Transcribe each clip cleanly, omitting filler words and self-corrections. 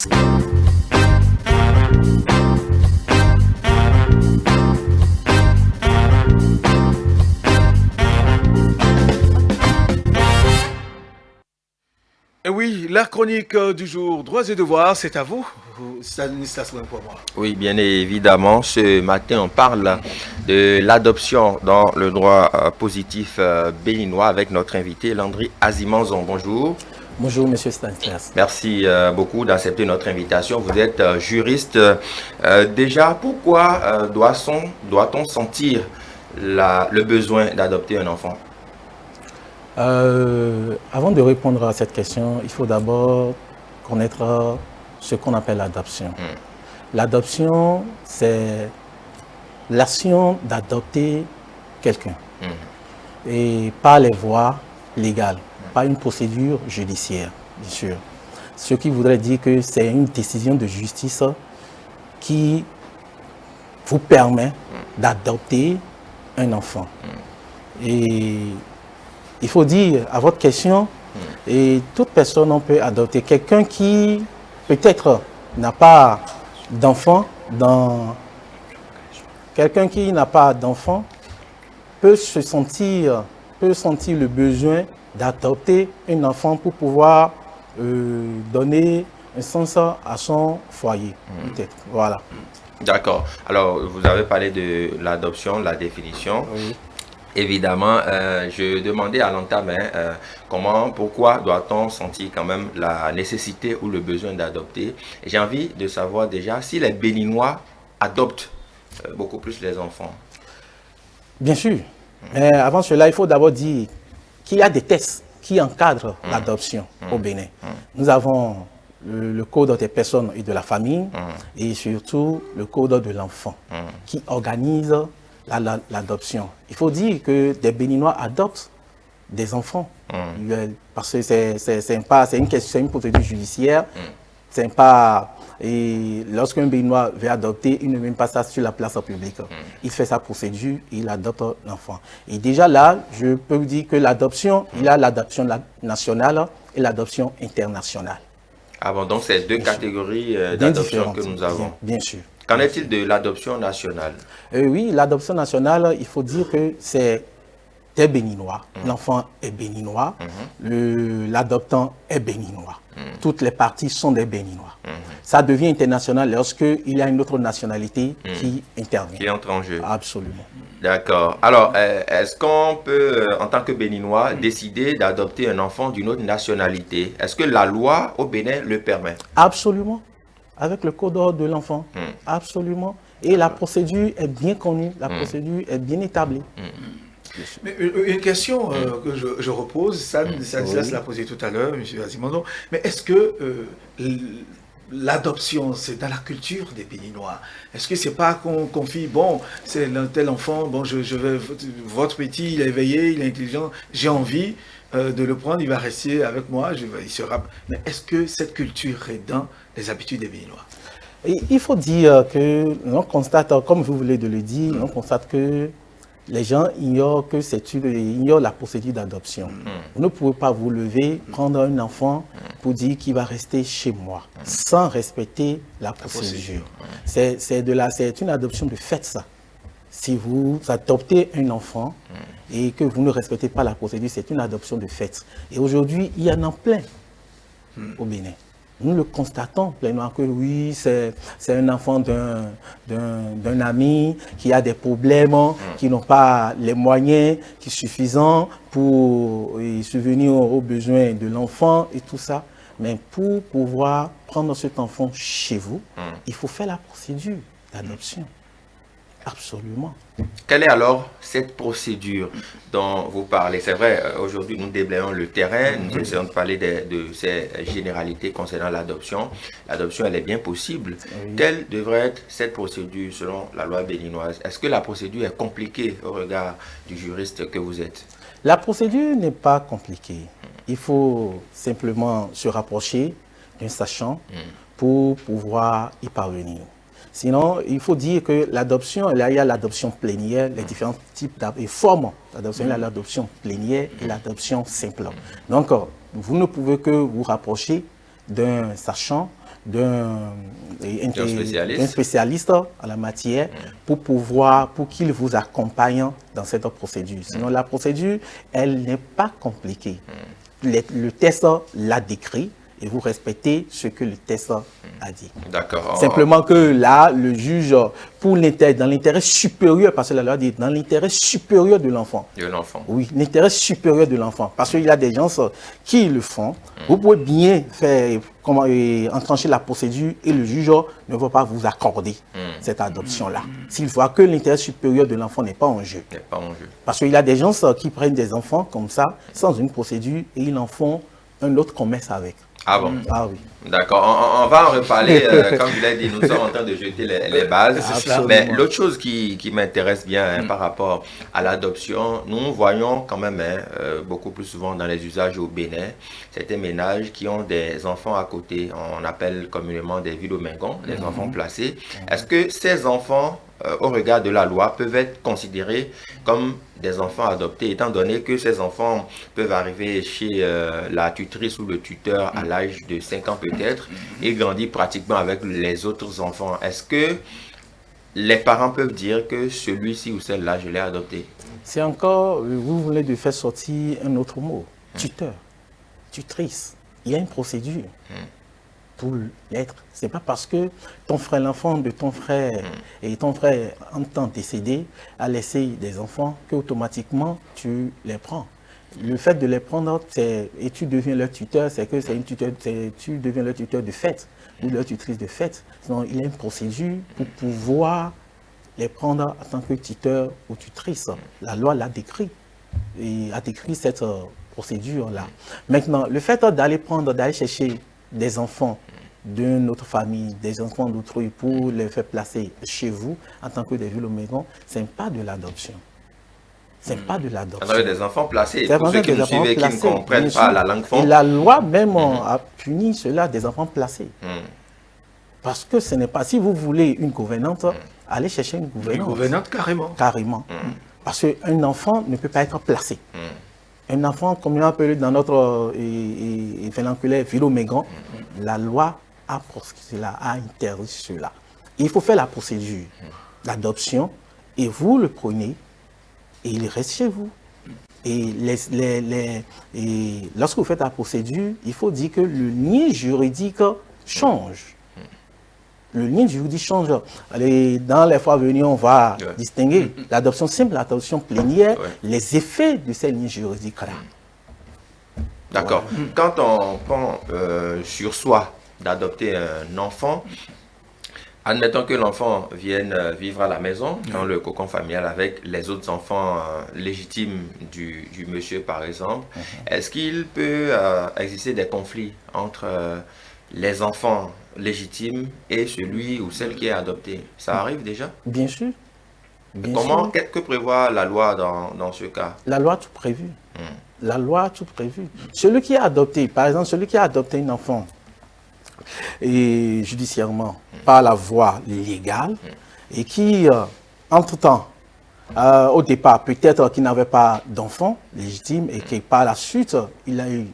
Et oui, la chronique du jour, droits et devoirs, c'est à vous, Stanislas pour moi. Oui, bien évidemment, ce matin, on parle de l'adoption dans le droit positif béninois avec notre invité, Landry Azimanzon. Bonjour. Bonjour, monsieur Stanislas. Merci beaucoup d'accepter notre invitation. Vous êtes juriste. Déjà, pourquoi doit-on sentir le besoin d'adopter un enfant? Avant de répondre à cette question, il faut d'abord connaître ce qu'on appelle l'adoption. L'adoption, c'est l'action d'adopter quelqu'un et par les voies légales, pas une procédure judiciaire, bien sûr. Ce qui voudrait dire que c'est une décision de justice qui vous permet d'adopter un enfant. Et il faut dire à votre question, et toute personne peut adopter quelqu'un qui peut-être n'a pas d'enfant, quelqu'un qui n'a pas d'enfant peut sentir le besoin d'adopter un enfant pour pouvoir donner un sens à son foyer, peut-être. Voilà. D'accord. Alors, vous avez parlé de l'adoption, la définition. Oui. Évidemment, je demandais à l'entame pourquoi doit-on sentir quand même la nécessité ou le besoin d'adopter. J'ai envie de savoir déjà si les Béninois adoptent beaucoup plus les enfants. Bien sûr. Mais avant cela, il faut d'abord dire qu'il y a des textes qui encadrent l'adoption au Bénin. Nous avons le Code des personnes et de la famille et surtout le Code de l'enfant qui organise l'adoption. Il faut dire que des Béninois adoptent des enfants parce que c'est une procédure judiciaire. C'est pas, et lorsqu'un Béninois veut adopter, il ne met pas ça sur la place publique. Il fait sa procédure, il adopte l'enfant. Et déjà là, je peux vous dire que l'adoption, il y a l'adoption nationale et l'adoption internationale. Ah bon, donc c'est deux catégories d'adoption que nous avons. Bien sûr. Qu'en est-il de l'adoption nationale? Oui, l'adoption nationale, il faut dire que c'est des Béninois. L'enfant est béninois, l'adoptant est béninois. Toutes les parties sont des Béninois. Ça devient international lorsqu'il y a une autre nationalité qui intervient. Qui entre en jeu. Absolument. D'accord. Alors, est-ce qu'on peut, en tant que Béninois, décider d'adopter un enfant d'une autre nationalité? Est-ce que la loi au Bénin le permet? Absolument. Avec le code de l'enfant. Absolument. Et la procédure est bien connue, la procédure est bien établie. Mais une question que je repose, Stanislas l'a posée tout à l'heure, M. Azimanzon, mais est-ce que l'adoption, c'est dans la culture des Béninois? Est-ce que c'est pas qu'on confie, bon, c'est un tel enfant, bon, votre petit, il est éveillé, il est intelligent, j'ai envie de le prendre, il va rester avec moi, il sera... Mais est-ce que cette culture est dans les habitudes des Béninois? Et il faut dire que l'on constate, comme vous voulez de le dire, on constate que les gens ignorent la procédure d'adoption. Vous ne pouvez pas vous lever, prendre un enfant pour dire qu'il va rester chez moi, sans respecter la procédure. C'est une adoption de fait, ça. Si vous adoptez un enfant et que vous ne respectez pas la procédure, c'est une adoption de fait. Et aujourd'hui, il y en a plein au Bénin. Nous le constatons pleinement que oui, c'est un enfant d'un ami qui a des problèmes, qui n'ont pas les moyens suffisants pour subvenir aux besoins de l'enfant et tout ça. Mais pour pouvoir prendre cet enfant chez vous, il faut faire la procédure d'adoption. Absolument. Quelle est alors cette procédure dont vous parlez? C'est vrai, aujourd'hui nous déblayons le terrain, nous essayons de parler de ces généralités concernant l'adoption. L'adoption, elle est bien possible. Oui. Quelle devrait être cette procédure selon la loi béninoise? Est-ce que la procédure est compliquée au regard du juriste que vous êtes? La procédure n'est pas compliquée. Il faut simplement se rapprocher d'un sachant pour pouvoir y parvenir. Sinon, il faut dire que l'adoption, il y a l'adoption plénière, les différents types et formes d'adoption. Il y a l'adoption plénière et l'adoption simple. Donc, vous ne pouvez que vous rapprocher d'un sachant d'un spécialiste. spécialiste en la matière pour qu'il vous accompagne dans cette procédure. Sinon, la procédure, elle n'est pas compliquée. Le test l'a décrit et vous respectez ce que le test a dit. D'accord. Simplement que là, le juge, dans l'intérêt supérieur, parce que la loi dit dans l'intérêt supérieur de l'enfant. De l'enfant. Oui, l'intérêt supérieur de l'enfant. Parce qu'il y a des gens qui le font. Vous pouvez bien faire, enclencher la procédure et le juge ne va pas vous accorder cette adoption-là. S'il voit que l'intérêt supérieur de l'enfant n'est pas en jeu. N'est pas en jeu. Parce qu'il y a des gens qui prennent des enfants comme ça, sans une procédure, et ils en font un autre commerce avec. Ah bon? Ah oui. D'accord, on va en reparler. Comme je l'ai dit, nous sommes en train de jeter les bases. Mais l'autre chose qui m'intéresse bien par rapport à l'adoption, nous voyons quand même beaucoup plus souvent dans les usages au Bénin, certains ménages qui ont des enfants à côté. On appelle communément des vilomingons, des enfants placés. Est-ce que ces enfants, au regard de la loi, peuvent être considérés comme des enfants adoptés, étant donné que ces enfants peuvent arriver chez la tutrice ou le tuteur à l'âge de 5 ans peut-être et grandir pratiquement avec les autres enfants? Est-ce que les parents peuvent dire que celui-ci ou celle-là, je l'ai adopté? C'est encore, vous venez de faire sortir un autre mot, tuteur, tutrice. Il y a une procédure pour l'être. Ce n'est pas parce que l'enfant de ton frère et ton frère en temps décédé a laissé des enfants qu'automatiquement tu les prends. Le fait de les prendre et tu deviens leur tuteur, c'est que tu deviens leur tuteur de fait ou leur tutrice de fait. Sinon, il y a une procédure pour pouvoir les prendre en tant que tuteur ou tutrice. La loi l'a décrit et a décrit cette procédure-là. Maintenant, le fait d'aller chercher des enfants d'une autre famille, des enfants d'autrui pour les faire placer chez vous en tant que des vilomingons, ce n'est pas de l'adoption. Ce n'est pas de l'adoption. Alors, des enfants placés, pour ceux qui nous suivent et qui ne comprennent pas la langue fond. Et la loi même a puni cela, des enfants placés. Parce que ce n'est pas, si vous voulez une gouvernante, allez chercher une gouvernante. Une gouvernante carrément. Carrément. Parce qu'un enfant ne peut pas être placé. Un enfant, comme on appelle dans notre vernacular vilomégon, la loi a interdit cela. Il faut faire la procédure d'adoption et vous le prenez et il reste chez vous. Et lorsque vous faites la procédure, il faut dire que le lien juridique change. Le lien juridique change. Allez, dans les fois à venir, on va distinguer l'adoption simple, l'adoption plénière, les effets de ces liens juridiques-là. D'accord. Quand on prend sur soi d'adopter un enfant, admettons que l'enfant vienne vivre à la maison, dans le cocon familial avec les autres enfants légitimes du monsieur, par exemple. Est-ce qu'il peut exister des conflits entre les enfants légitimes et celui ou celle qui est adopté? Ça arrive déjà? Bien sûr. Que prévoit la loi dans ce cas? La loi a tout prévu. La loi a tout prévu. Celui qui a adopté, par exemple, celui qui a adopté un enfant et judiciairement par la voie légale et qui, entre-temps, au départ, peut-être qu'il n'avait pas d'enfant légitime et que par la suite, il a eu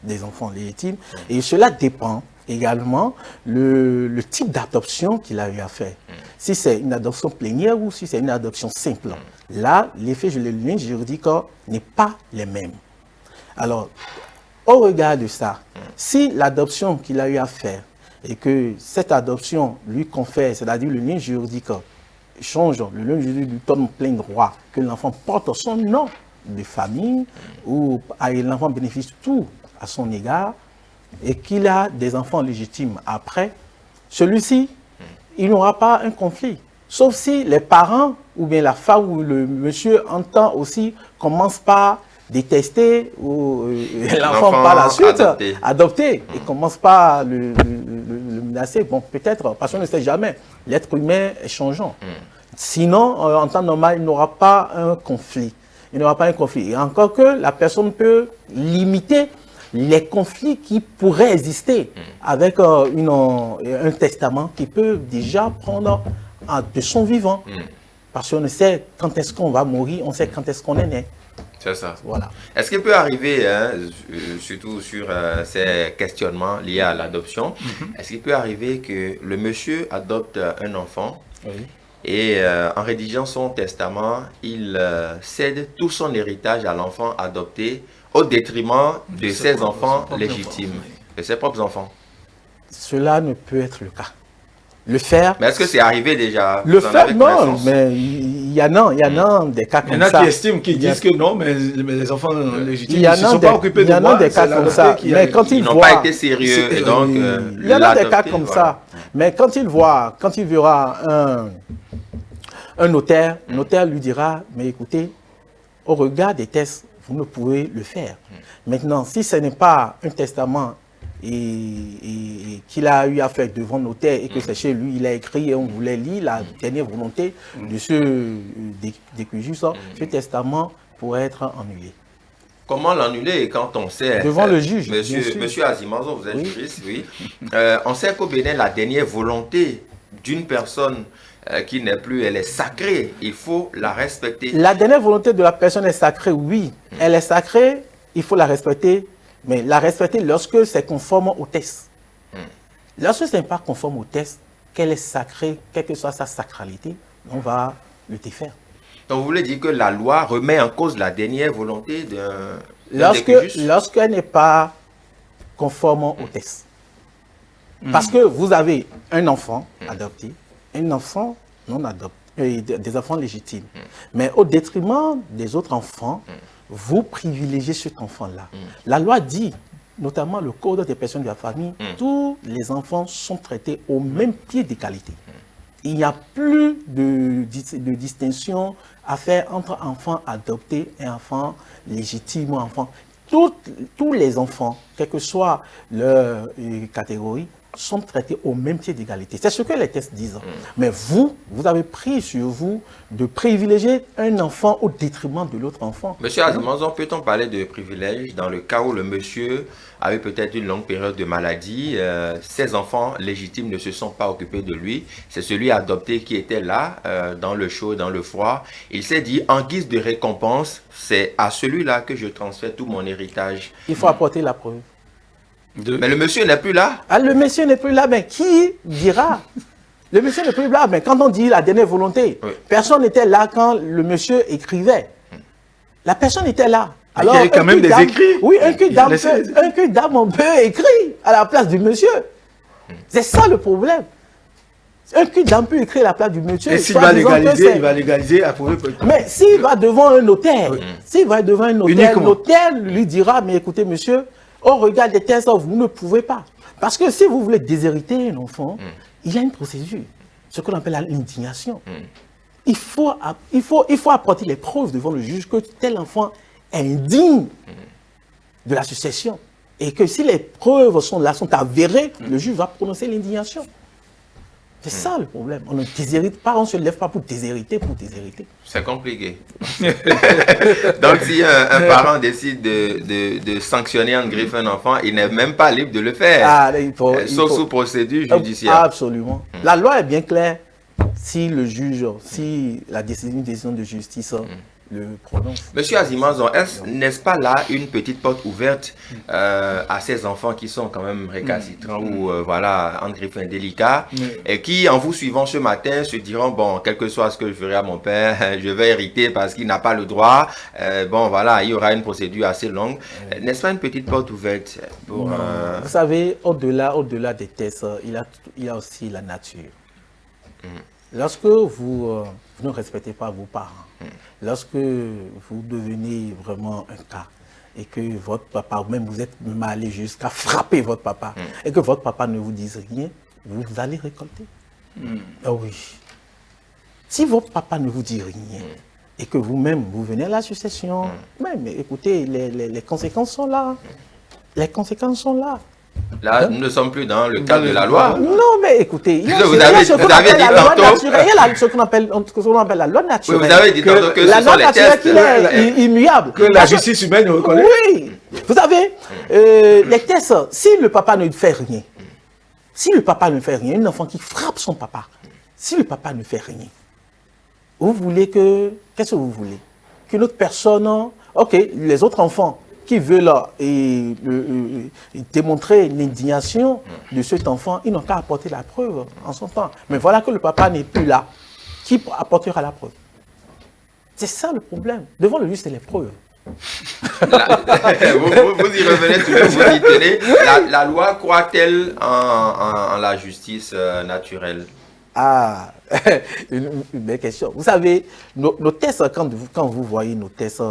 des enfants légitimes. Et cela dépend également le type d'adoption qu'il a eu à faire. Si c'est une adoption plénière ou si c'est une adoption simple. Là, l'effet juridique n'est pas les mêmes. Alors, au regard de ça, si l'adoption qu'il a eu à faire et que cette adoption lui confère, c'est-à-dire le lien juridique change, le lien juridique lui donne plein droit, que l'enfant porte son nom de famille ou l'enfant bénéficie tout à son égard et qu'il a des enfants légitimes après, celui-ci, il n'aura pas un conflit. Sauf si les parents ou bien la femme ou le monsieur entend aussi, commence par détester ou l'enfant par la suite adopter et commence pas le menacer. Bon, peut-être, parce qu'on ne sait jamais, l'être humain est changeant. Sinon, en temps normal, il n'aura pas un conflit. Il n'aura pas un conflit. Et encore que la personne peut limiter les conflits qui pourraient exister avec un testament qui peut déjà prendre de son vivant. Parce qu'on ne sait quand est-ce qu'on va mourir, on sait quand est-ce qu'on est né. C'est ça. Voilà. Est-ce qu'il peut arriver, hein, surtout sur ces questionnements liés à l'adoption, est-ce qu'il peut arriver que le monsieur adopte un enfant et en rédigeant son testament, il cède tout son héritage à l'enfant adopté au détriment de ses enfants légitimes, de ses propres enfants? Cela ne peut être le cas. Le faire. Mais est-ce que c'est arrivé déjà? Le faire, non, mais il y en a des cas comme ça. Il y en a qui estiment, qui disent que non, mais les enfants légitimes ne se sont pas occupés de moi. Il y en a des cas comme ça. Mais quand ils n'ont pas été sérieux. Et donc, il y en a des cas comme ça. Mais quand il verra un notaire, le notaire lui dira, mais écoutez, au regard des tests, vous ne pouvez le faire. Maintenant, si ce n'est pas un testament et qu'il a eu à faire devant le notaire et que c'est chez lui, il a écrit et on voulait lire la dernière volonté de ce décujus, ce testament pourrait être annulé. Comment l'annuler quand on sait... Devant le juge. Monsieur Azimanzo, vous êtes juriste, oui. On sait qu'au Bénin, la dernière volonté d'une personne qui n'est plus, elle est sacrée. Il faut la respecter. La dernière volonté de la personne est sacrée, oui. Elle est sacrée, il faut la respecter. Mais la respecter lorsque c'est conforme au test. Lorsque ce n'est pas conforme au test, qu'elle est sacrée, quelle que soit sa sacralité, on va le défaire. Donc vous voulez dire que la loi remet en cause la dernière volonté d'un lorsqu'elle n'est pas conforme au test. Parce que vous avez un enfant adopté, un enfant non adopté, des enfants légitimes. Mais au détriment des autres enfants, vous privilégiez cet enfant-là. La loi dit, notamment le Code des personnes de la famille, tous les enfants sont traités au même pied d'égalité. Il n'y a plus de distinction à faire entre enfants adoptés et enfants légitimes ou enfants. Tous les enfants, quelle que soit leur catégorie, sont traités au même pied d'égalité. C'est ce que les tests disent. Mais vous avez pris sur vous de privilégier un enfant au détriment de l'autre enfant. Monsieur Azimanzo, peut-on parler de privilège dans le cas où le monsieur avait peut-être une longue période de maladie, ses enfants légitimes ne se sont pas occupés de lui, c'est celui adopté qui était là, dans le chaud, dans le froid. Il s'est dit, en guise de récompense, c'est à celui-là que je transfère tout mon héritage. Il faut apporter la preuve. Mais le monsieur n'est plus là. Ah, le monsieur n'est plus là, mais qui dira? Le monsieur n'est plus là, mais quand on dit la dernière volonté, personne n'était là quand le monsieur écrivait. La personne était là. Alors, il y avait quand même des écrits. Oui, un cul d'âme peut écrire à la place du monsieur. C'est ça le problème. Un cul d'âme peut écrire à la place du monsieur. Et s'il va légaliser, il va légaliser, approuver. Mais s'il va devant un notaire, le notaire lui dira, mais écoutez monsieur, au regard des tests, vous ne pouvez pas. Parce que si vous voulez déshériter un enfant, il y a une procédure, ce qu'on appelle l'indignation. Il faut apporter les preuves devant le juge que tel enfant est indigne de la succession. Et que si les preuves sont avérées, le juge va prononcer l'indignation. C'est ça le problème. On ne déshérite pas, on ne se lève pas pour déshériter. C'est compliqué. Donc si un parent décide de sanctionner en griffe un enfant, il n'est même pas libre de le faire. Sauf sous procédure judiciaire. Absolument. La loi est bien claire. Si le juge, si la décision de justice le prononce. Monsieur Azimanzo, n'est-ce pas là une petite porte ouverte à ces enfants qui sont quand même récalcitrants ou voilà, en griffe indélicat et qui, en vous suivant ce matin, se diront, bon, quel que soit ce que je ferai à mon père, je vais hériter parce qu'il n'a pas le droit. Bon, voilà, il y aura une procédure assez longue. N'est-ce pas une petite porte ouverte pour... Vous savez, au-delà des tests, il y a aussi la nature. Lorsque vous ne respectez pas vos parents, lorsque vous devenez vraiment un cas et que votre papa, ou même vous êtes même allé jusqu'à frapper votre papa, et que votre papa ne vous dise rien, vous allez récolter. Oh oui. Si votre papa ne vous dit rien et que vous-même, vous venez à la succession, mais écoutez, les conséquences sont là. Les conséquences sont là. Là, nous ne sommes plus dans le cadre de la loi. Non, mais écoutez, il y a ce qu'on appelle la loi naturelle. Oui, vous avez dit tantôt que ce sont les tests. Qui est immuable. Que la justice humaine reconnaît. Oui. Vous savez, les tests, si le papa ne fait rien, un enfant qui frappe son papa, si le papa ne fait rien, vous voulez qu'est-ce que vous voulez? Qu'une autre personne ok, les autres enfants qui veulent démontrer l'indignation de cet enfant, ils n'ont qu'à apporter la preuve en son temps. Mais voilà que le papa n'est plus là. Qui apportera la preuve? C'est ça le problème. Devant le juge, c'est les preuves. Vous y revenez toujours, vous y tenez. La loi croit-elle en la justice naturelle? Ah, une belle question. Vous savez, nos tests, quand vous voyez nos tests,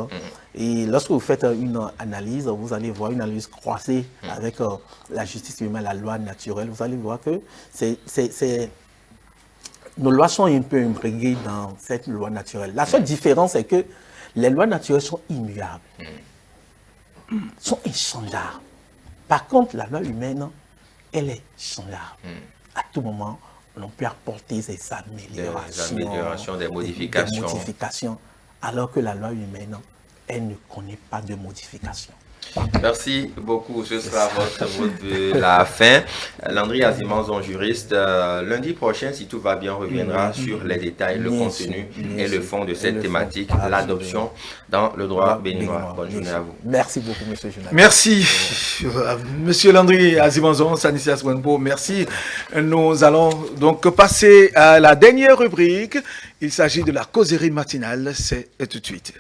et lorsque vous faites une analyse, vous allez voir une analyse croisée avec la justice humaine, la loi naturelle, vous allez voir que nos lois sont un peu imbriquées dans cette loi naturelle. La seule différence, c'est que les lois naturelles sont immuables, sont inchangeables. Par contre, la loi humaine, elle est changeable. À tout moment, on peut apporter des améliorations, des modifications. Alors que la loi humaine, elle ne connaît pas de modification. Merci beaucoup. Ce sera votre mot de la fin. Landry Azimanzon, juriste, lundi prochain, si tout va bien, reviendra sur les détails, le contenu et le fond de cette thématique, l'adoption dans le droit béninois. Bonne journée à vous. Merci beaucoup, monsieur Jonathan. Merci, monsieur Landry Azimanzon, Sanisias Wenpo, merci. Nous allons donc passer à la dernière rubrique. Il s'agit de la causerie matinale. C'est tout de suite.